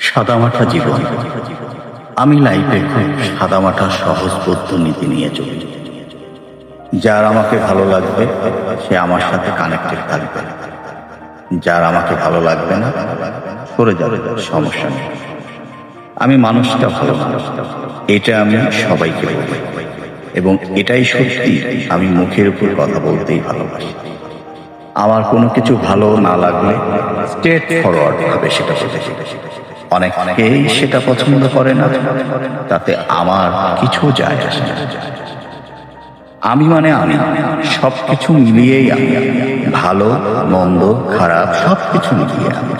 সাদামাটা জীবন। আমি লাইফে খুব সাদামাটা সহজ পদ্ধতি নিয়ে চলি। যার আমাকে ভালো লাগবে সে আমার সাথে কানেক্টেড থাকবে, যার আমাকে ভালো লাগবে না সরে যাবে, সমস্যা নেই। আমি মানুষটা ভালো, এটা আমি সবাইকে বলি এবং এটাই সত্যি। আমি মুখের উপর কথা বলতেই ভালোবাসি। আমার কোনো কিছু ভালো না লাগলে স্ট্রেট ফরওয়ার্ড ভাবে সেটা বলতে। অনেকেই সেটা পছন্দ করে না, তাতে আমার কিছু যায় আসে না। আমি আমি সবকিছু মিলিয়েই আমি, ভালো মন্দ খারাপ সবকিছু মিলিয়ে আমি।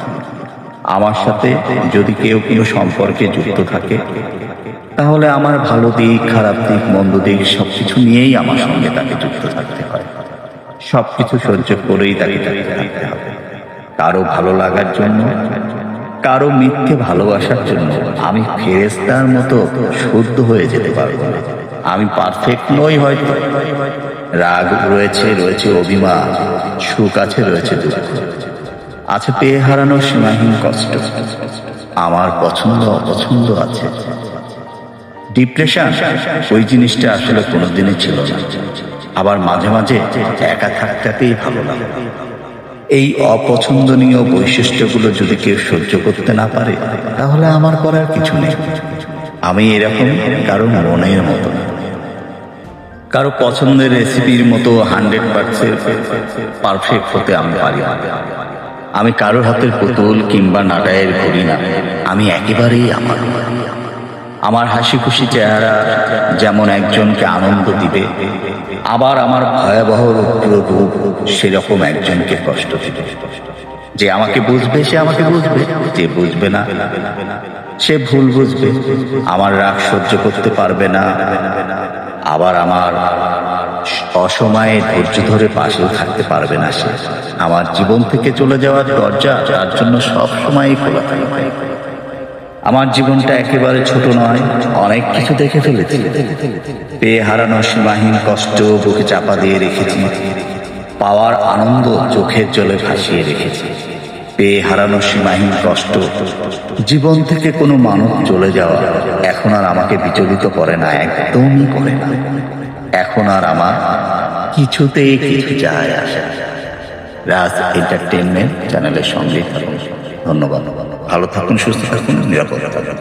আমার সাথে যদি কেউ কোনো সম্পর্কে যুক্ত থাকে তাহলে আমার ভালো দিক খারাপ দিক মন্দ দিক সবকিছু নিয়েই আমার সঙ্গে তাকে যুক্ত থাকতে হয়। সবকিছু সহ্য করেই তাকে থাকতে হবে। কারো ভালো লাগার জন্য, কারো মিথ্যে ভালোবাসার জন্য আমি ফেরেশতার মতো শুদ্ধ হয়ে যেতে পারবো না। আমি পারফেক্ট নই হয়তো। রাগ রয়েছে, রয়েছে অভিমান, সুখ আছে, রয়েছে দুঃখ আছে, পেয়ে হারানোর সীমাহীন কষ্ট। আমার পছন্দ অপছন্দ আছে। ডিপ্রেশন ওই জিনিসটা আসলে কোনোদিনই ছিল না। আবার মাঝে মাঝে একা থাকতেই ভালো লাগে। এই অপছন্দনীয় বৈশিষ্ট্যগুলো যদি কেউ সহ্য করতে না পারে তাহলে আমার করার কিছু নেই। আমি এরকম কারো মনের মতো না, কারো পছন্দের রেসিপির মতো 100% পারফেক্ট হতে আমি পারি না। আমি কারোর হাতের পুতুল কিংবা নাটায়ের ঘড়ি না। আমি একেবারেই আমার হাসি খুশি চেহারা যেমন একজনকে আনন্দ দিবে, আবার আমার ভয়াবহ রূপ সেরকম একজনকে কষ্ট দিবে। যে আমাকে বুঝবে সে আমাকে বুঝবে, যে বুঝবে না সে ভুল বুঝবে। আমার রাগ সহ্য করতে পারবে না, আবার আমার অসময়ে ধৈর্য ধরে পাশেও থাকতে পারবে না সে। আমার জীবন থেকে চলে যাওয়ার দরজা তার জন্য সব সময়ই খোলা থাকবে। আমার জীবনটা একেবারে ছোট নয়, অনেক কিছু দেখে ফেলেছি। পেয়ে হারানোর সীমাহীন কষ্ট বুকে চাপা দিয়ে রেখেছি, পাওয়ার আনন্দ চোখের জলে ভাসিয়ে রেখেছি। পেয়ে হারানোর সীমাহীন কষ্ট, জীবন থেকে কোনো মানুষ চলে যাওয়া এখন আর আমাকে বিচলিত করে না, একদমই করে না। এখন আর আমার কিছুতেই কিছু যায় আসে না। রাজ এন্টারটেইনমেন্ট চ্যানেলের সঙ্গে থাকুন। ধন্যবাদ। ভালো থাকুন, সুস্থ থাকুন, নিরাপদে থাকুন।